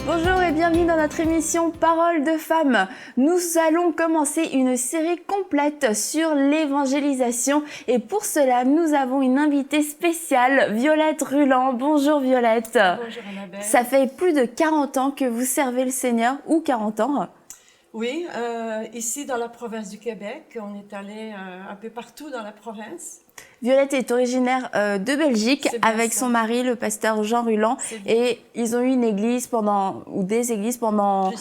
Bonjour et bienvenue dans notre émission Paroles de femmes. Nous allons commencer une série complète sur l'évangélisation et pour cela, nous avons une invitée spéciale, Violette Ruland. Bonjour Violette. Bonjour Annabelle. Ça fait plus de 40 ans que vous servez le Seigneur, ou 40 ans? Oui, ici dans la province du Québec, on est allé un peu partout dans la province. Violette est originaire de Belgique avec son mari, le pasteur Jean Ruland, et ils ont eu une église des églises pendant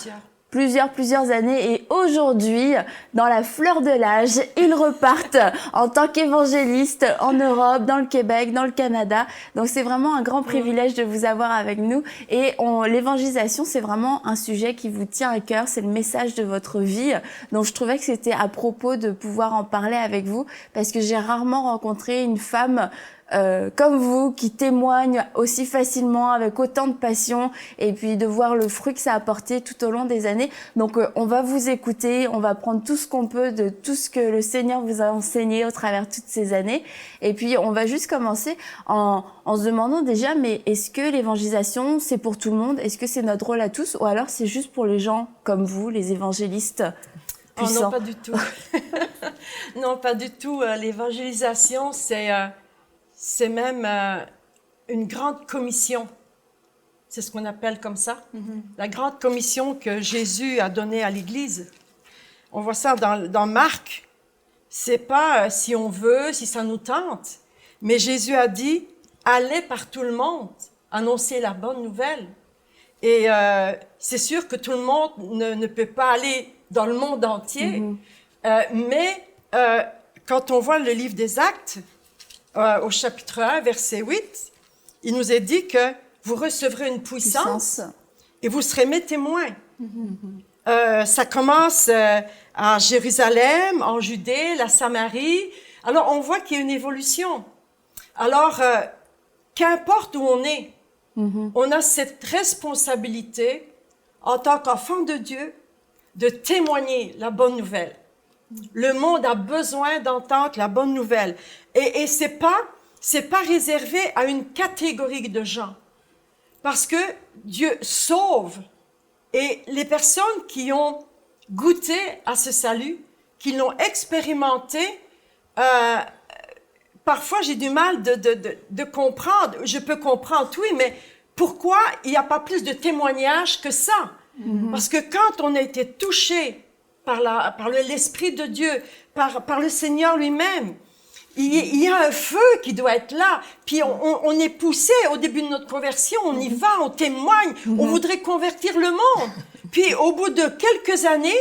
plusieurs années. Et aujourd'hui, dans la fleur de l'âge, ils repartent en tant qu'évangélistes en Europe, dans le Québec, dans le Canada. Donc c'est vraiment un grand privilège de vous avoir avec nous. Et l'évangélisation, c'est vraiment un sujet qui vous tient à cœur. C'est le message de votre vie. Donc je trouvais que c'était à propos de pouvoir en parler avec vous parce que j'ai rarement rencontré une femme comme vous, qui témoigne aussi facilement, avec autant de passion, et puis de voir le fruit que ça a apporté tout au long des années. Donc on va vous écouter, on va prendre tout ce qu'on peut de tout ce que le Seigneur vous a enseigné au travers toutes ces années. Et puis on va juste commencer en se demandant déjà, mais est-ce que l'évangélisation, c'est pour tout le monde? Est-ce que c'est notre rôle à tous? Ou alors c'est juste pour les gens comme vous, les évangélistes puissants? Oh non, pas du tout. Non, pas du tout. L'évangélisation, c'est même une grande commission. C'est ce qu'on appelle comme ça. La grande commission que Jésus a donnée à l'Église. On voit ça dans Marc. C'est pas si on veut, si ça nous tente. Mais Jésus a dit, allez par tout le monde, annoncer la bonne nouvelle. Et c'est sûr que tout le monde ne peut pas aller dans le monde entier. Mais quand on voit le livre des Actes, au chapitre 1, verset 8, il nous est dit que vous recevrez une puissance et vous serez mes témoins. Ça commence à Jérusalem, en Judée, la Samarie. Alors, on voit qu'il y a une évolution. Alors, qu'importe où on est, on a cette responsabilité, en tant qu'enfant de Dieu, de témoigner la bonne nouvelle. Le monde a besoin d'entendre la bonne nouvelle. Et c'est pas réservé à une catégorie de gens. Parce que Dieu sauve. Et les personnes qui ont goûté à ce salut, qui l'ont expérimenté, parfois j'ai du mal de comprendre. Je peux comprendre, oui, mais pourquoi il n'y a pas plus de témoignages que ça? Parce que quand on a été touché par l'Esprit de Dieu, par le Seigneur lui-même, il y a un feu qui doit être là. Puis on est poussé au début de notre conversion, on y va, on témoigne, on voudrait convertir le monde. Puis au bout de quelques années,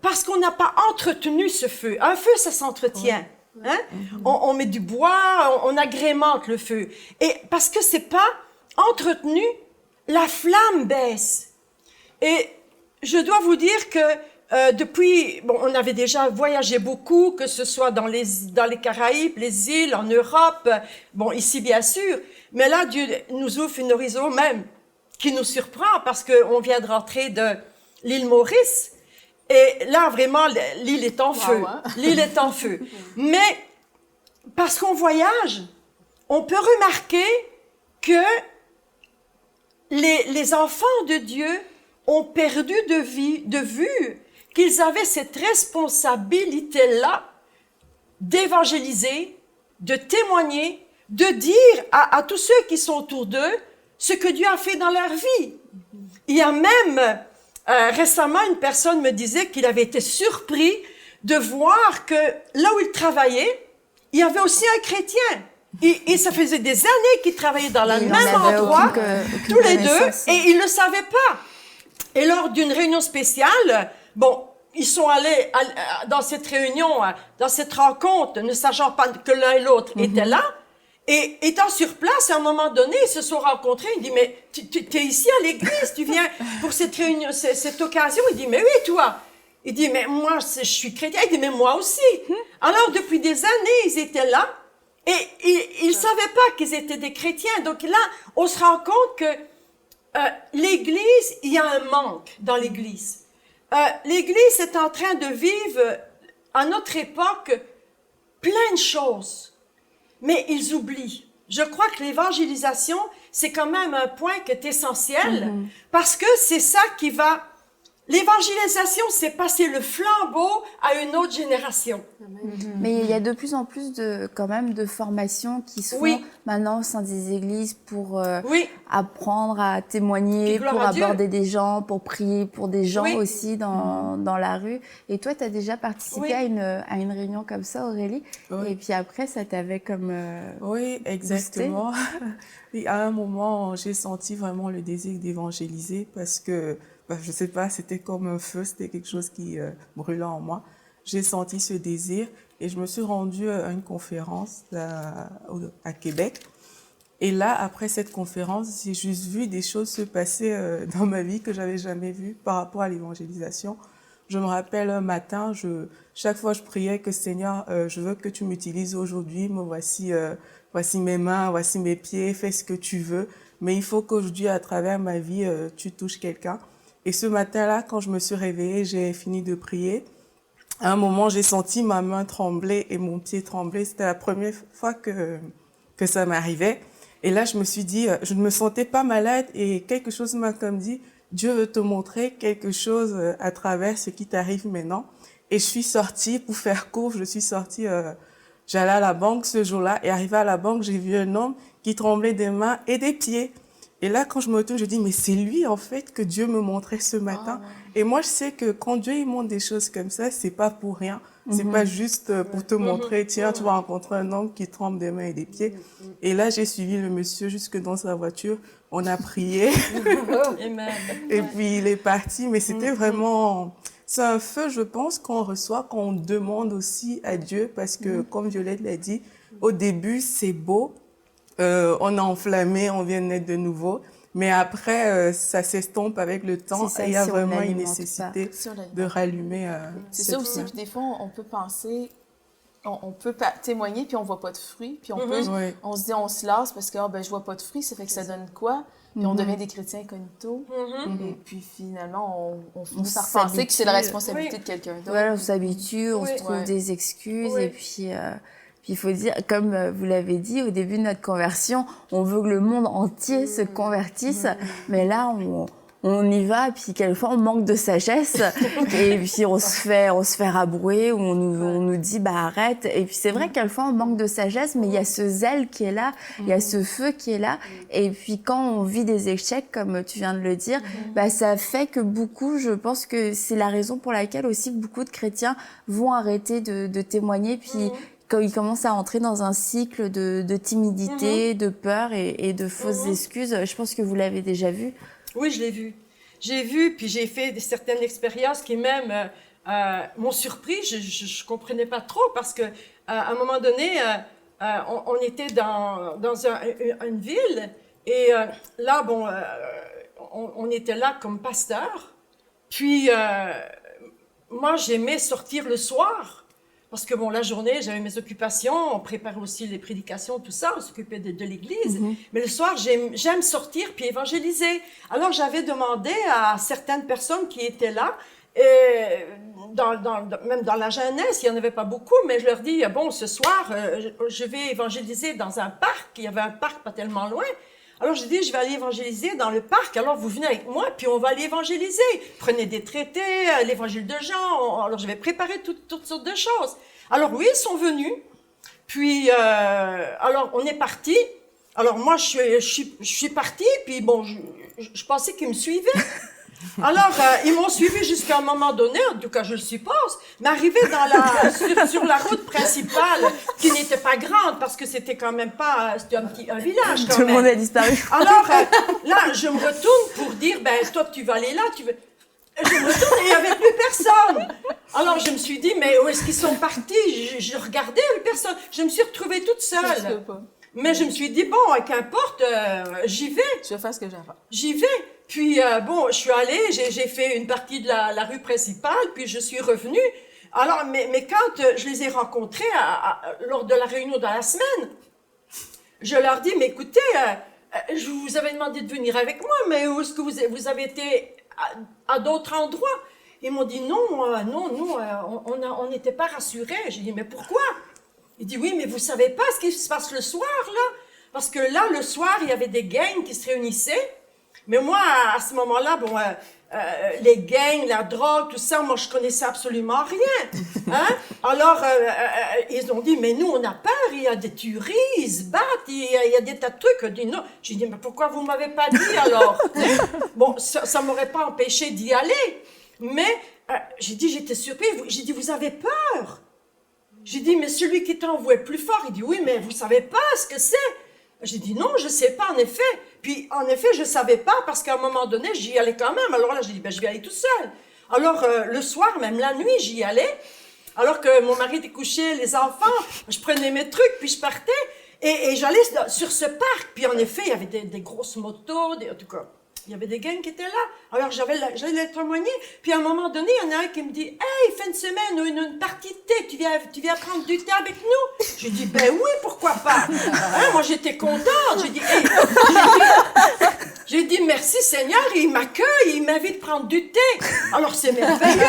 parce qu'on n'a pas entretenu ce feu, un feu ça s'entretient. Hein? On met du bois, on agrémente le feu. Et parce que c'est pas entretenu, la flamme baisse. Et je dois vous dire que depuis, on avait déjà voyagé beaucoup, que ce soit dans les Caraïbes, les îles, en Europe, ici bien sûr, mais là, Dieu nous ouvre un horizon même qui nous surprend parce qu'on vient de rentrer de l'île Maurice, et là, vraiment, l'île est en feu. Wow, hein? L'île est en feu. Mais, parce qu'on voyage, on peut remarquer que les enfants de Dieu ont perdu de vue qu'ils avaient cette responsabilité-là d'évangéliser, de témoigner, de dire à tous ceux qui sont autour d'eux ce que Dieu a fait dans leur vie. Il y a même, récemment, une personne me disait qu'il avait été surpris de voir que là où il travaillait, il y avait aussi un chrétien. Et ça faisait des années qu'ils travaillaient dans le même endroit, tous les deux, et ils ne le savaient pas. Et lors d'une réunion spéciale, ils sont allés dans cette réunion, dans cette rencontre, ne sachant pas que l'un et l'autre étaient là. Et étant sur place, à un moment donné, ils se sont rencontrés. Il dit, mais tu es ici à l'église, tu viens pour cette réunion, cette occasion. Il dit, mais oui, toi. Il dit, mais moi, je suis chrétien. Il dit, mais moi aussi. Alors, depuis des années, ils étaient là. Et ils savaient pas qu'ils étaient des chrétiens. Donc là, on se rend compte que l'Église, il y a un manque dans l'Église. L'Église est en train de vivre, à notre époque, plein de choses. Mais ils oublient. Je crois que l'évangélisation, c'est quand même un point qui est essentiel parce que c'est ça qui va... L'évangélisation, c'est passer le flambeau à une autre génération. Mais il y a de plus en plus quand même de formations qui se font maintenant au sein des églises pour apprendre à témoigner, pour aborder des gens, pour prier pour des gens aussi dans la rue. Et toi, tu as déjà participé à une réunion comme ça, Aurélie? Et puis après, ça t'avait comme Oui, exactement. Et à un moment, j'ai senti vraiment le désir d'évangéliser parce que je sais pas, c'était comme un feu, c'était quelque chose qui brûlait en moi. J'ai senti ce désir et je me suis rendue à une conférence à Québec. Et là, après cette conférence, j'ai juste vu des choses se passer dans ma vie que j'avais jamais vues par rapport à l'évangélisation. Je me rappelle un matin, chaque fois je priais que Seigneur, je veux que tu m'utilises aujourd'hui, me voici mes mains, voici mes pieds, fais ce que tu veux. Mais il faut qu'aujourd'hui, à travers ma vie, tu touches quelqu'un. Et ce matin-là, quand je me suis réveillée, j'ai fini de prier. À un moment, j'ai senti ma main trembler et mon pied trembler. C'était la première fois que ça m'arrivait. Et là, je me suis dit, je ne me sentais pas malade et quelque chose m'a comme dit, Dieu veut te montrer quelque chose à travers ce qui t'arrive maintenant. Et je suis sortie, pour faire court, je suis sortie, j'allais à la banque ce jour-là et arrivée à la banque, j'ai vu un homme qui tremblait des mains et des pieds. Et là, quand je me retourne, je dis, mais c'est lui, en fait, que Dieu me montrait ce matin. Et moi, je sais que quand Dieu, il montre des choses comme ça, c'est pas pour rien. C'est pas juste pour te montrer, tiens, tu vas rencontrer un homme qui tremble des mains et des pieds. Et là, j'ai suivi le monsieur jusque dans sa voiture. On a prié. Et puis, il est parti. Mais c'était vraiment... C'est un feu, je pense, qu'on reçoit quand on demande aussi à Dieu. Parce que, comme Violette l'a dit, au début, c'est beau. On est enflammé, on vient de naître de nouveau. Mais après, ça s'estompe avec le temps et il y a vraiment une nécessité de rallumer. C'est ça aussi, puis des fois, on peut penser, on peut témoigner, puis on voit pas de fruits, puis on se dit, on se lasse parce que je vois pas de fruits, ça fait que ça donne quoi? Puis on devient des chrétiens incognito. Et puis finalement, on finit par penser que c'est la responsabilité de quelqu'un d'autre. Voilà, on s'habitue, on se trouve des excuses et puis... il faut dire, comme vous l'avez dit, au début de notre conversion, on veut que le monde entier se convertisse, mais là, on y va, puis quelquefois, on manque de sagesse, et puis on se fait rabrouer, ou on nous dit, arrête. Et puis c'est vrai, quelquefois, on manque de sagesse, mais il y a ce zèle qui est là, il y a ce feu qui est là, et puis quand on vit des échecs, comme tu viens de le dire, ça fait que beaucoup, je pense que c'est la raison pour laquelle aussi beaucoup de chrétiens vont arrêter de témoigner, puis quand ils commencent à entrer dans un cycle de timidité, de peur et de fausses excuses. Je pense que vous l'avez déjà vu. Oui, je l'ai vu. J'ai vu, puis j'ai fait certaines expériences qui même m'ont surpris. Je comprenais pas trop parce que à un moment donné, on était dans une ville et là, on était là comme pasteur. Puis moi, j'aimais sortir le soir. Parce que la journée, j'avais mes occupations, on préparait aussi les prédications, tout ça, on s'occupait de l'église. Mais le soir, j'aime sortir puis évangéliser. Alors, j'avais demandé à certaines personnes qui étaient là, et même dans la jeunesse, il n'y en avait pas beaucoup, mais je leur dis, ce soir, je vais évangéliser dans un parc. Il y avait un parc pas tellement loin. Alors, j'ai dit, je vais aller évangéliser dans le parc. Alors, vous venez avec moi, puis on va aller évangéliser. Prenez des traités, l'évangile de Jean. Alors, je vais préparer toutes sortes de choses. Alors, oui, ils sont venus. Puis, alors, on est partis. Alors, moi, je suis partie, puis je pensais qu'ils me suivaient. Alors, ils m'ont suivi jusqu'à un moment donné, en tout cas, je le suppose, mais arrivé sur la route principale, qui n'était pas grande, parce que c'était quand même pas, c'était un village quand même. Tout le monde a disparu. Alors, là, je me retourne pour dire, toi, tu vas aller là, je me retourne et il n'y avait plus personne. Alors, je me suis dit, mais où est-ce qu'ils sont partis? Je regardais, personne. Je me suis retrouvée toute seule. Mais je me suis dit, qu'importe, j'y vais. Je vais faire ce que j'ai à faire. J'y vais. Puis, je suis allée, j'ai fait une partie de la rue principale, puis je suis revenue. Alors, mais quand je les ai rencontrés lors de la réunion dans la semaine, je leur dis, mais écoutez, je vous avais demandé de venir avec moi, mais où est-ce que vous avez été à d'autres endroits? Ils m'ont dit, non, on n'était pas rassurés. J'ai dit, mais pourquoi? Il dit, oui, mais vous savez pas ce qui se passe le soir, là? Parce que là, le soir, il y avait des gangs qui se réunissaient. Mais moi, à ce moment-là, bon, les gangs, la drogue, tout ça, moi, je connaissais absolument rien. Hein? Alors, ils ont dit, mais nous, on a peur, il y a des tueries, ils se battent, il y a des tas de trucs. Je dis, non. J'ai dit, mais pourquoi vous ne m'avez pas dit alors? Bon, ça ne m'aurait pas empêché d'y aller. Mais, j'ai dit, j'étais surpris. J'ai dit, vous avez peur? J'ai dit, mais celui qui t'envoie est plus fort. Il dit, oui, mais vous ne savez pas ce que c'est. J'ai dit, non, je ne sais pas, en effet. Puis, en effet, je ne savais pas parce qu'à un moment donné, j'y allais quand même. Alors là, j'ai dit, ben, je vais aller tout seul. Alors, le soir, même la nuit, j'y allais. Alors que mon mari était couché, les enfants, je prenais mes trucs, puis je partais. Et j'allais sur ce parc. Puis, en effet, il y avait des grosses motos, en tout cas. Il y avait des gangs qui étaient là. Alors, j'allais les témoigner. Puis, à un moment donné, il y en a un qui me dit, « Hey, fin de semaine, une partie de thé, tu viens prendre du thé avec nous? » J'ai dit, « Ben oui, pourquoi pas? » Hein, moi, j'étais contente. J'ai dit, hey. J'ai dit, merci Seigneur, il m'accueille, il m'invite à prendre du thé. Alors, c'est merveilleux.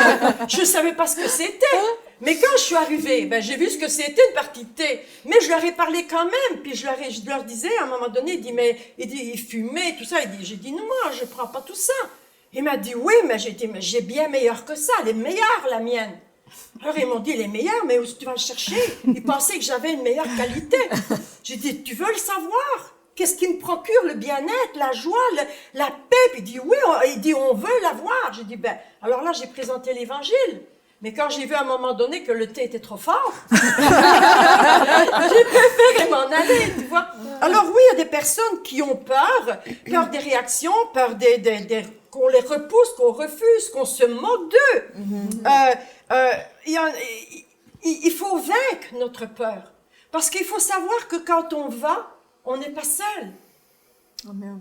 Je ne savais pas ce que c'était. Mais quand je suis arrivée, ben, j'ai vu ce que c'était une partie de thé. Mais je leur ai parlé quand même. Puis je leur disais, à un moment donné, il fumait, tout ça. J'ai dit, non, moi, je ne prends pas tout ça. Il m'a dit, oui, mais j'ai dit, mais j'ai bien meilleur que ça. Elle est meilleure, la mienne. Alors, ils m'ont dit, elle est meilleure, mais où tu vas le chercher? Ils pensaient que j'avais une meilleure qualité. J'ai dit, tu veux le savoir? Qu'est-ce qui me procure le bien-être, la joie, la paix? Puis il dit, oui, on veut l'avoir. J'ai dit, ben, alors là, j'ai présenté l'évangile. Mais quand j'ai vu à un moment donné que le thé était trop fort, j'ai préféré m'en aller, tu vois. Alors oui, il y a des personnes qui ont peur des réactions, peur qu'on les repousse, qu'on refuse, qu'on se moque d'eux. Il faut vaincre notre peur. Parce qu'il faut savoir que quand on va, on n'est pas seul. Amen.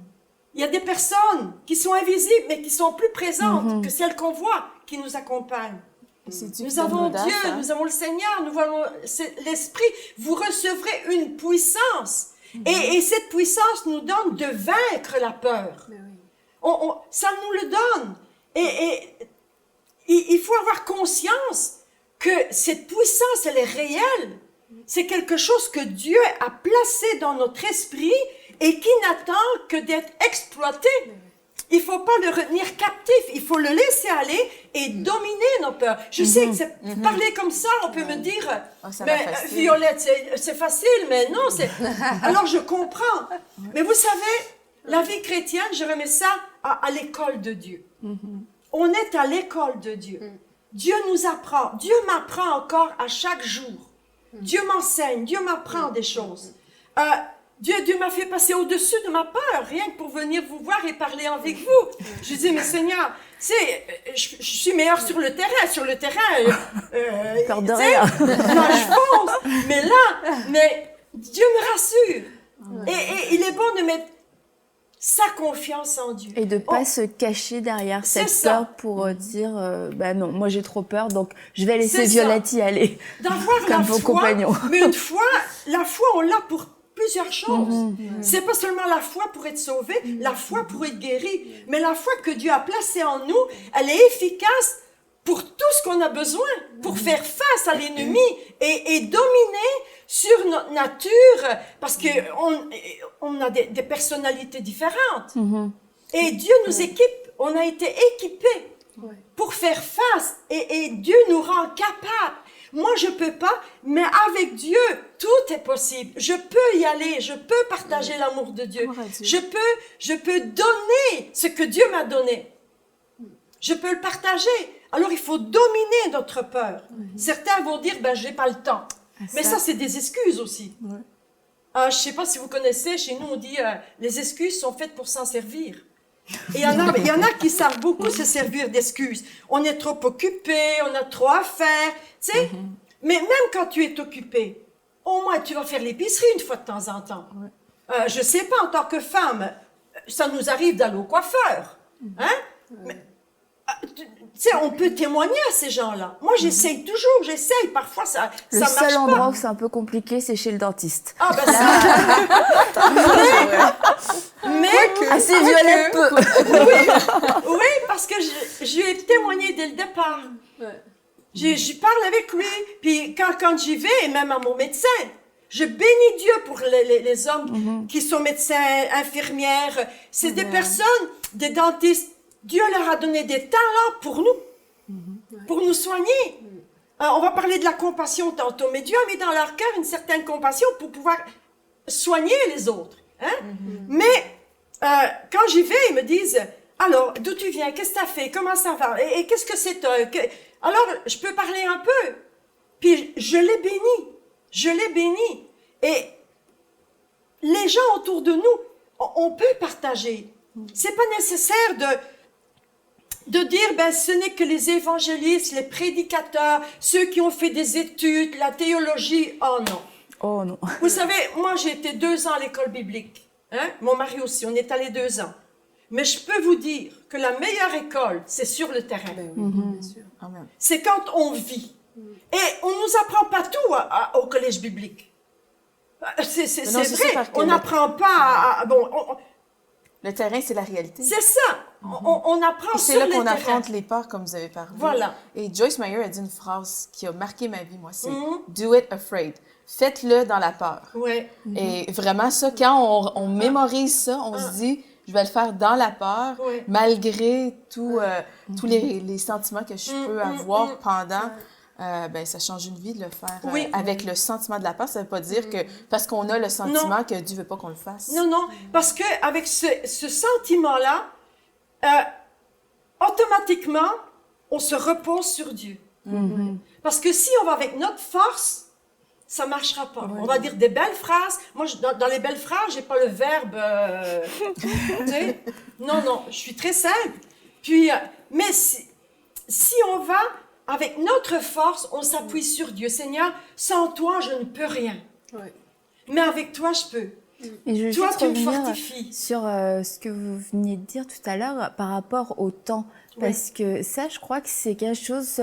Il y a des personnes qui sont invisibles, mais qui sont plus présentes que celles qu'on voit, qui nous accompagnent. Nous avons Dieu, nous avons le Seigneur, nous avons l'Esprit. Vous recevrez une puissance. Et cette puissance nous donne de vaincre la peur. Ça nous le donne. Et il faut avoir conscience que cette puissance, elle est réelle. C'est quelque chose que Dieu a placé dans notre esprit et qui n'attend que d'être exploité. Il ne faut pas le retenir captif, il faut le laisser aller et dominer nos peurs. Je sais que parler comme ça, on peut me dire, mais Violette, c'est facile, mais non, c'est... Alors je comprends. Mais vous savez, la vie chrétienne, je remets ça à l'école de Dieu. On est à l'école de Dieu. Dieu nous apprend, Dieu m'apprend encore à chaque jour. Dieu m'enseigne, Dieu m'apprend des choses. Dieu m'a fait passer au-dessus de ma peur, rien que pour venir vous voir et parler avec vous. Je dis, mais Seigneur, tu sais, je suis meilleure sur le terrain. Peur de rien. Moi, je fonce. Mais Dieu me rassure. Et il est bon de mettre sa confiance en Dieu. Et de ne pas se cacher derrière cette peur pour dire, bah non, moi j'ai trop peur, donc je vais laisser Violette y aller. D'avoir comme vos compagnons. Mais une fois, la foi, on l'a pour plusieurs choses. C'est pas seulement la foi pour être sauvé, la foi pour être guéri, mais la foi que Dieu a placée en nous, elle est efficace pour tout ce qu'on a besoin, pour faire face à l'ennemi et dominer sur notre nature, parce que on a des personnalités différentes. Et Dieu nous équipe, on a été équipés pour faire face, et Dieu nous rend capables. Moi, je peux pas, mais avec Dieu, tout est possible. Je peux y aller, je peux partager l'amour de Dieu. Je peux donner ce que Dieu m'a donné. Je peux le partager. Alors, il faut dominer notre peur. Certains vont dire, ben, j'ai pas le temps. Mais ça, c'est des excuses aussi. Je sais pas si vous connaissez, chez nous, on dit, les excuses sont faites pour s'en servir. Et il y en a qui savent beaucoup se servir d'excuses. On est trop occupé, on a trop à faire, tu sais. Mais même quand tu es occupé, au moins tu vas faire l'épicerie une fois de temps en temps. Je sais pas, en tant que femme, ça nous arrive d'aller au coiffeur. Mais, tu sais, on peut témoigner à ces gens-là. Moi, j'essaye toujours, parfois ça marche pas. Le seul endroit où c'est un peu compliqué, c'est chez le dentiste. Ah, ben ça... mais assez Violette peu. Oui, parce que je lui ai témoigné dès le départ. Je parle avec lui, puis quand j'y vais, et même à mon médecin, Je bénis Dieu pour les hommes qui sont médecins, infirmières. C'est des personnes, des dentistes. Dieu leur a donné des talents pour nous soigner. On va parler de la compassion tantôt, mais Dieu a mis dans leur cœur une certaine compassion pour pouvoir soigner les autres. Hein? Mais quand j'y vais, ils me disent, alors, d'où tu viens? Qu'est-ce que tu as fait? Comment ça va? Et qu'est-ce que c'est? Alors, je peux parler un peu. Puis, je les bénis. Je les bénis. Et les gens autour de nous, on peut partager. C'est pas nécessaire de dire, ben, ce n'est que les évangélistes, les prédicateurs, ceux qui ont fait des études, la théologie. Oh non. Oh non. Vous savez, moi, j'ai été 2 ans à l'école biblique. Hein? Mon mari aussi, on est allé 2 ans. Mais je peux vous dire que la meilleure école, c'est sur le terrain. Ben oui, bien sûr. C'est quand on vit. Et on nous apprend pas tout au collège biblique. C'est vrai, on n'apprend pas le terrain, c'est la réalité. C'est ça. On apprend sur le terrain. C'est là qu'on affronte les peurs, comme vous avez parlé. Voilà. Et Joyce Meyer a dit une phrase qui a marqué ma vie, moi, c'est « Do it afraid ». Faites-le dans la peur. Ouais. Et vraiment, ça, quand on mémorise ça, on se dit « Je vais le faire dans la peur, malgré tous les sentiments que je peux avoir pendant... » ben, ça change une vie de le faire avec le sentiment de la peur. Ça ne veut pas dire que parce qu'on a le sentiment que Dieu ne veut pas qu'on le fasse. Non, non, parce qu'avec ce sentiment-là, automatiquement, on se repose sur Dieu. Parce que si on va avec notre force, ça ne marchera pas. On va dire des belles phrases. Moi, dans les belles phrases, je n'ai pas le verbe... tu sais? Non, non, je suis très simple. Puis, mais si on va... Avec notre force, on s'appuie sur Dieu. Seigneur, sans toi, je ne peux rien. Ouais. Mais avec toi, je peux. Et toi, tu me fortifies. Sur ce que vous veniez de dire tout à l'heure par rapport au temps. Parce que ça, je crois que c'est quelque chose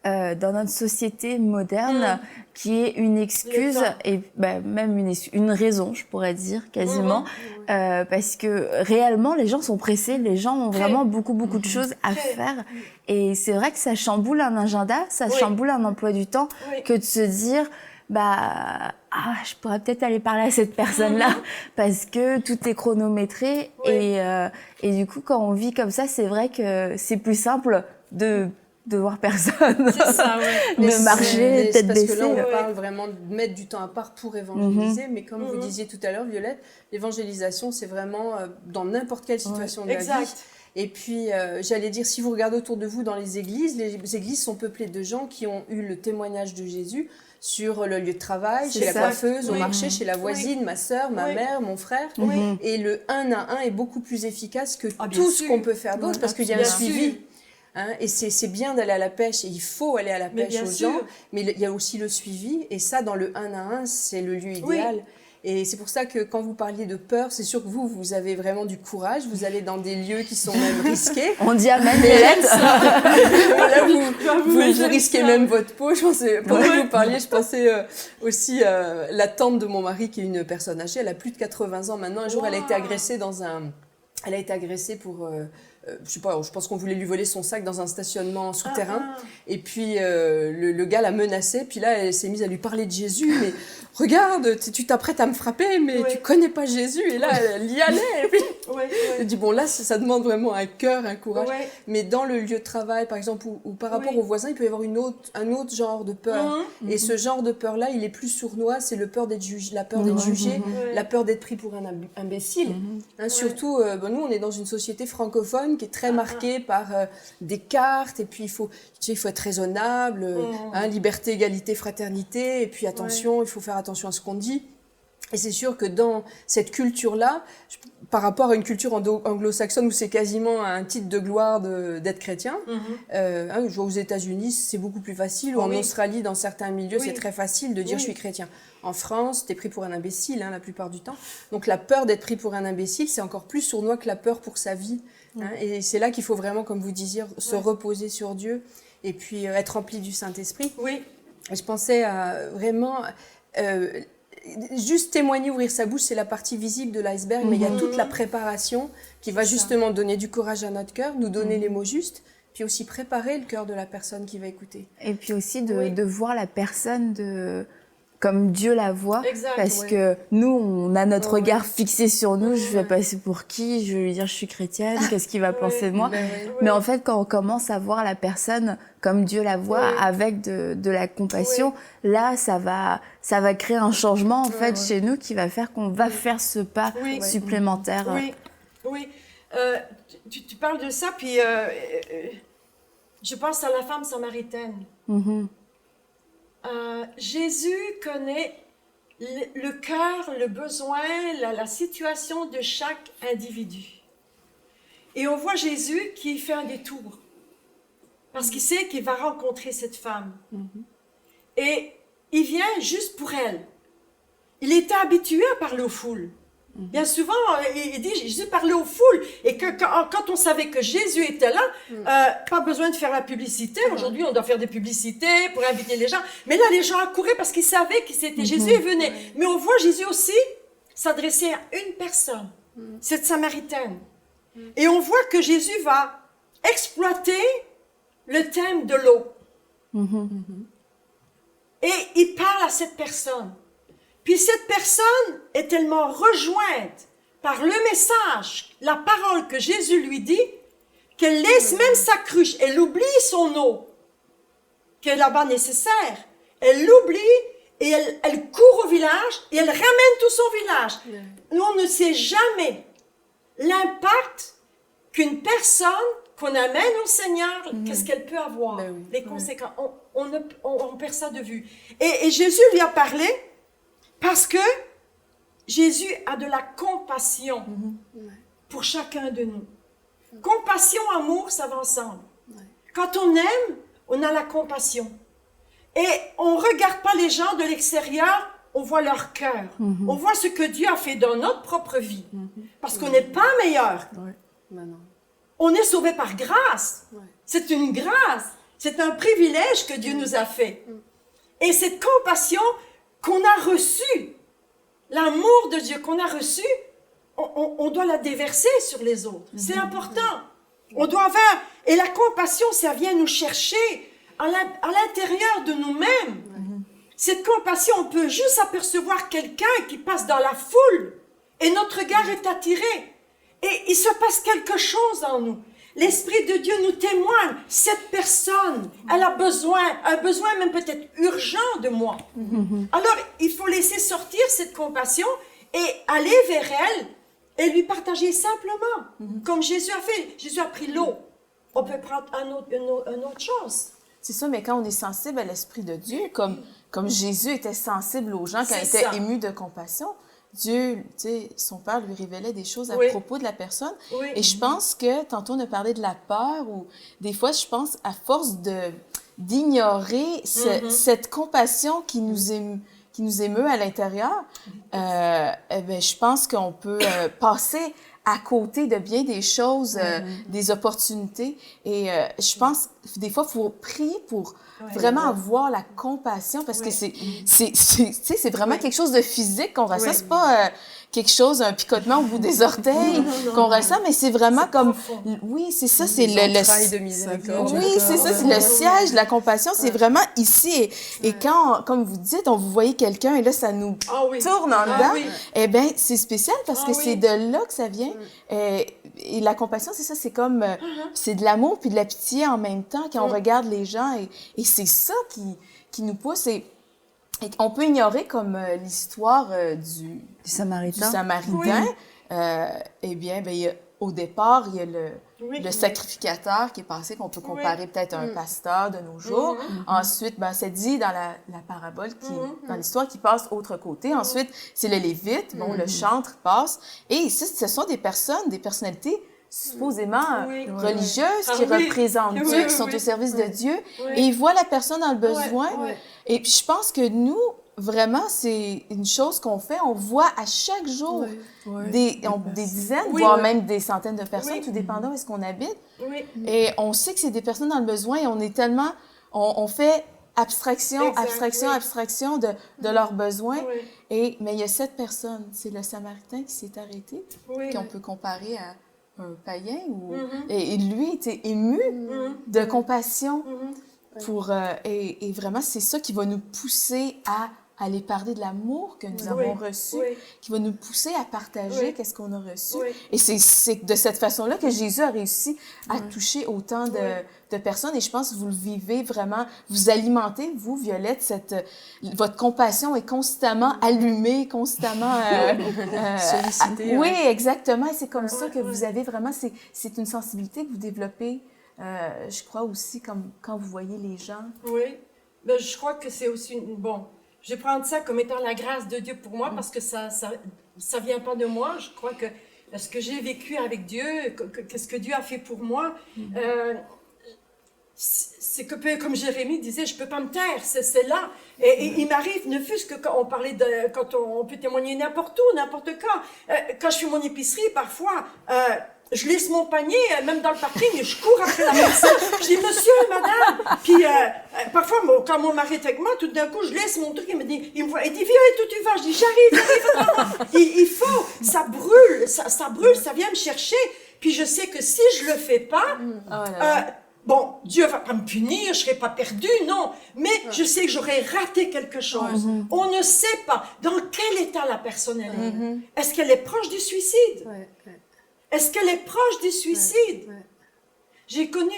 dans notre société moderne qui est une excuse et même une raison, je pourrais dire, quasiment. Parce que réellement, les gens sont pressés, les gens ont vraiment beaucoup de choses à faire. Et c'est vrai que ça chamboule un agenda, ça chamboule un emploi du temps que de se dire... je pourrais peut-être aller parler à cette personne-là parce que tout est chronométré et du coup quand on vit comme ça, c'est vrai que c'est plus simple de voir personne, c'est ça, de marcher tête baissée. Parce que là, on parle vraiment de mettre du temps à part pour évangéliser, mais comme vous disiez tout à l'heure, Violette, l'évangélisation, c'est vraiment dans n'importe quelle situation de la vie. Et puis, j'allais dire, si vous regardez autour de vous dans les églises sont peuplées de gens qui ont eu le témoignage de Jésus sur le lieu de travail, chez la coiffeuse, au marché, chez la voisine, ma sœur, ma mère, mon frère. Et le 1 à 1 est beaucoup plus efficace que tout ce qu'on peut faire d'autre, parce qu'il y a un suivi. Hein, et c'est bien d'aller à la pêche, et il faut aller à la pêche aux gens, mais il y a aussi le suivi, et ça, dans le 1 à 1, c'est le lieu idéal. Et c'est pour ça que quand vous parliez de peur, c'est sûr que vous avez vraiment du courage, vous allez dans des lieux qui sont même risqués. On dit à même Hélène. Là, vous risquez même votre peau. Je pensais, pendant que vous parliez, je pensais aussi la tante de mon mari, qui est une personne âgée, elle a plus de 80 ans maintenant. Un jour, elle a été agressée elle a été agressée pour... je sais pas, je pense qu'on voulait lui voler son sac dans un stationnement souterrain. Et puis, le gars l'a menacée. Puis là, elle s'est mise à lui parler de Jésus. Mais regarde, tu t'apprêtes à me frapper, mais tu connais pas Jésus. Et là, elle y allait. Et puis, elle dit, bon, là, ça demande vraiment un cœur, un courage. Mais dans le lieu de travail, par exemple, ou par rapport aux voisins, il peut y avoir un autre genre de peur. Et ce genre de peur-là, il est plus sournois. C'est la peur d'être jugé, la peur d'être pris pour un imbécile. Surtout, nous, on est dans une société francophone qui est très marquée par des cartes, et puis il faut être raisonnable, liberté, égalité, fraternité, et puis attention, il faut faire attention à ce qu'on dit. Et c'est sûr que dans cette culture-là, par rapport à une culture anglo-saxonne où c'est quasiment un titre de gloire d'être chrétien, je vois aux États-Unis, c'est beaucoup plus facile, ou en Australie, dans certains milieux, c'est très facile de dire je suis chrétien. En France, t'es pris pour un imbécile, la plupart du temps. Donc la peur d'être pris pour un imbécile, c'est encore plus sournois que la peur pour sa vie. Et c'est là qu'il faut vraiment, comme vous disiez, se reposer sur Dieu et puis être rempli du Saint-Esprit. Et je pensais à vraiment... juste témoigner, ouvrir sa bouche, c'est la partie visible de l'iceberg, mais il y a toute la préparation qui va justement donner du courage à notre cœur, nous donner les mots justes, puis aussi préparer le cœur de la personne qui va écouter. Et puis aussi de voir la personne comme Dieu la voit, parce que nous, on a notre regard fixé sur nous. Je vais passer pour qui? Je vais lui dire je suis chrétienne, qu'est-ce qu'il va penser de moi? Mais en fait, quand on commence à voir la personne comme Dieu la voit, avec de la compassion, là, ça va créer un changement en fait chez nous qui va faire qu'on va faire ce pas supplémentaire. Oui. Tu parles de ça, puis je pense à la femme samaritaine. Jésus connaît le cœur, le besoin, la situation de chaque individu. Et on voit Jésus qui fait un détour. Parce qu'il sait qu'il va rencontrer cette femme. Et il vient juste pour elle. Il était habitué à parler aux foules. Bien souvent, il dit, Jésus parlait aux foules. Et quand on savait que Jésus était là, pas besoin de faire la publicité. Aujourd'hui, on doit faire des publicités pour inviter les gens. Mais là, les gens accouraient parce qu'ils savaient que c'était Jésus et venaient. Mais on voit Jésus aussi s'adresser à une personne, cette Samaritaine. Et on voit que Jésus va exploiter le thème de l'eau. Et il parle à cette personne. Puis cette personne est tellement rejointe par le message, la parole que Jésus lui dit, qu'elle laisse même sa cruche, elle oublie son eau, qui est là-bas nécessaire. Elle l'oublie et elle court au village et elle ramène tout son village. Nous, on ne sait jamais l'impact qu'une personne qu'on amène au Seigneur, qu'est-ce qu'elle peut avoir, les conséquences. On perd ça de vue. Et Jésus lui a parlé parce que Jésus a de la compassion pour chacun de nous. Compassion, amour, ça va ensemble. Quand on aime, on a la compassion. Et on ne regarde pas les gens de l'extérieur, on voit leur cœur. On voit ce que Dieu a fait dans notre propre vie. Parce qu'on n'est pas meilleur. On est sauvé par grâce. C'est une grâce. C'est un privilège que Dieu nous a fait. Et cette compassion qu'on a reçue, l'amour de Dieu qu'on a reçu, on doit la déverser sur les autres. C'est important. On doit avoir... Et la compassion, ça vient nous chercher à l'intérieur de nous-mêmes. Cette compassion, on peut juste apercevoir quelqu'un qui passe dans la foule et notre regard est attiré. Et il se passe quelque chose en nous. L'Esprit de Dieu nous témoigne. Cette personne, elle a besoin, un besoin même peut-être urgent de moi. Alors, il faut laisser sortir cette compassion et aller vers elle et lui partager simplement, comme Jésus a fait. Jésus a pris l'eau. On peut prendre une autre chose. C'est ça, mais quand on est sensible à l'Esprit de Dieu, comme Jésus était sensible aux gens, quand il était ému de compassion, Dieu, tu sais, son Père lui révélait des choses à propos de la personne. Et je pense que, tantôt on a parlé de la peur, ou des fois, je pense, à force d'ignorer cette compassion qui nous émeut à l'intérieur, je pense qu'on peut passer à côté de bien des choses, des opportunités. Et je pense, des fois, il faut prier pour vraiment avoir la compassion, parce que c'est vraiment quelque chose de physique qu'on ressent. C'est pas quelque chose, un picotement au bout des orteils qu'on ressent, mais c'est vraiment comme... Oui, c'est ça, c'est le de miséricorde. Oui, c'est ça, c'est le siège de la compassion. C'est vraiment ici. Et quand, comme vous dites, on vous voyez quelqu'un et là, ça nous tourne en dedans, eh bien, c'est spécial parce que c'est de là que ça vient. Et la compassion, c'est ça, c'est comme... c'est de l'amour puis de la pitié en même temps quand on regarde les gens. Et c'est ça qui nous pousse. Et on peut ignorer comme l'histoire du Samaritain. Eh bien, au départ, il y a le sacrificateur qui est passé, qu'on peut comparer peut-être à un pasteur de nos jours. Ensuite, c'est dit dans la parabole, dans l'histoire, qui passe autre côté. Ensuite, c'est le Lévite, le chantre passe. Et ici, ce sont des personnalités supposément religieuses qui représentent Dieu, qui sont au service de Dieu. Et ils voient la personne dans le besoin. Et puis, je pense que nous, vraiment, c'est une chose qu'on fait. On voit à chaque jour des dizaines, voire même des centaines de personnes, tout dépendant où est-ce qu'on habite. Et on sait que c'est des personnes dans le besoin et on est tellement... On fait abstraction de leurs besoins. Mais il y a cette personne, c'est le Samaritain qui s'est arrêté, qu'on peut comparer à un païen. Et lui était ému de compassion. Et vraiment, c'est ça qui va nous pousser à aller parler de l'amour que nous avons reçu, qui va nous pousser à partager qu'est-ce qu'on a reçu. Et c'est de cette façon-là que Jésus a réussi à toucher autant de personnes. Et je pense que vous le vivez vraiment, vous alimentez, vous, Violette, votre compassion est constamment allumée, constamment sollicitée. Oui, exactement. Et c'est comme ça que vous avez vraiment, c'est une sensibilité que vous développez, je crois aussi, comme quand vous voyez les gens. Oui, ben, je crois que c'est aussi bon. Je vais prendre ça comme étant la grâce de Dieu pour moi parce que ça vient pas de moi. Je crois que ce que j'ai vécu avec Dieu, qu'est-ce que Dieu a fait pour moi, c'est que, comme Jérémie disait, je peux pas me taire, c'est là. Et il m'arrive, ne fût-ce que quand on parlait quand on peut témoigner n'importe où, n'importe quand je fais mon épicerie, parfois, je laisse mon panier, même dans le parking, et je cours après la personne. Je dis, monsieur, madame. Puis, parfois, quand mon mari est avec moi, tout d'un coup, je laisse mon truc, il me dit, il dit, Violette, où tu vas? Je dis, j'arrive. Il faut, ça brûle, ça vient me chercher. Puis, je sais que si je le fais pas, bon, Dieu va pas me punir, je serai pas perdue, non. Mais je sais que j'aurais raté quelque chose. On ne sait pas dans quel état la personne est. Est-ce qu'elle est proche du suicide? Est-ce qu'elle est proche du suicide? J'ai connu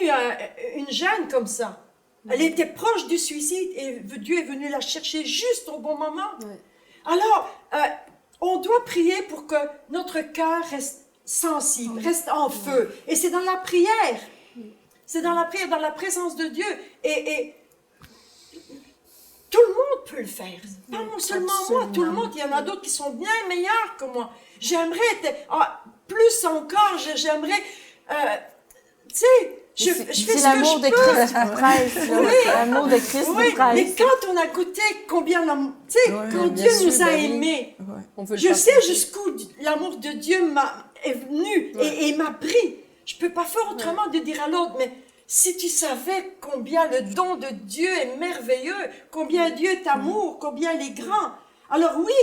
une jeune comme ça. Elle était proche du suicide et Dieu est venu la chercher juste au bon moment. Alors, on doit prier pour que notre cœur reste sensible, reste en feu. Et c'est dans la prière. C'est dans la prière, dans la présence de Dieu. Et tout le monde peut le faire. Pas seulement moi, tout le monde. Il y en a d'autres qui sont bien meilleurs que moi. J'aimerais plus encore, j'aimerais, tu sais, je fais ce que l'amour je de peux. Christ vous presse, l'amour de Christ vous presse. Mais quand on a goûté combien, tu sais, quand Dieu nous a aimés, je sais jusqu'où l'amour de Dieu est venu et m'a pris. Je peux pas faire autrement de dire à l'autre, mais si tu savais combien le don de Dieu est merveilleux, combien Dieu est amour, combien il est grand. Alors oui,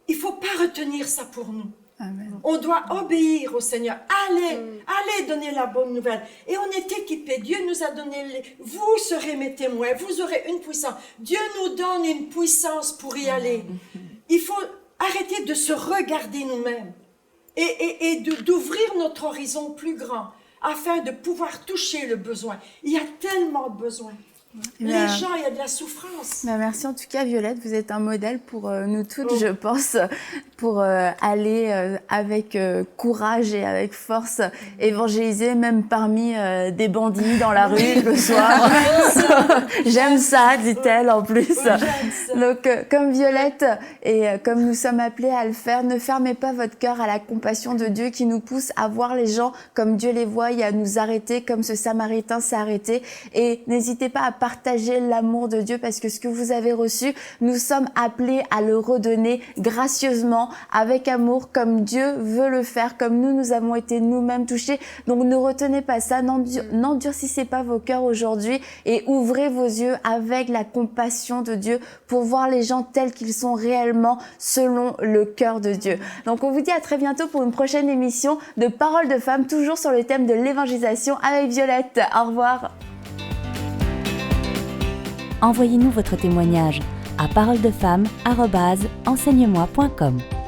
il faut pas retenir ça pour nous. Amen. On doit obéir au Seigneur. Allez donner la bonne nouvelle. Et on est équipés. Dieu nous a donné, vous serez mes témoins, vous aurez une puissance. Dieu nous donne une puissance pour y aller. Il faut arrêter de se regarder nous-mêmes et d'ouvrir notre horizon plus grand afin de pouvoir toucher le besoin. Il y a tellement de besoins. Les gens, il y a de la souffrance. Merci en tout cas, Violette. Vous êtes un modèle pour nous toutes, je pense, pour aller avec courage et avec force évangéliser, même parmi des bandits dans la rue le soir. J'aime ça, dit-elle en plus. Donc, comme Violette et comme nous sommes appelés à le faire, ne fermez pas votre cœur à la compassion de Dieu qui nous pousse à voir les gens comme Dieu les voit et à nous arrêter comme ce Samaritain s'est arrêté. Et n'hésitez pas à partager l'amour de Dieu parce que ce que vous avez reçu, nous sommes appelés à le redonner gracieusement, avec amour, comme Dieu veut le faire, comme nous avons été nous-mêmes touchés. Donc ne retenez pas ça, n'endurcissez pas vos cœurs aujourd'hui et ouvrez vos yeux avec la compassion de Dieu pour voir les gens tels qu'ils sont réellement selon le cœur de Dieu. Donc on vous dit à très bientôt pour une prochaine émission de Paroles de Femmes, toujours sur le thème de l'évangélisation avec Violette. Au revoir. Envoyez-nous votre témoignage à paroledefemmes@enseignemoi.com.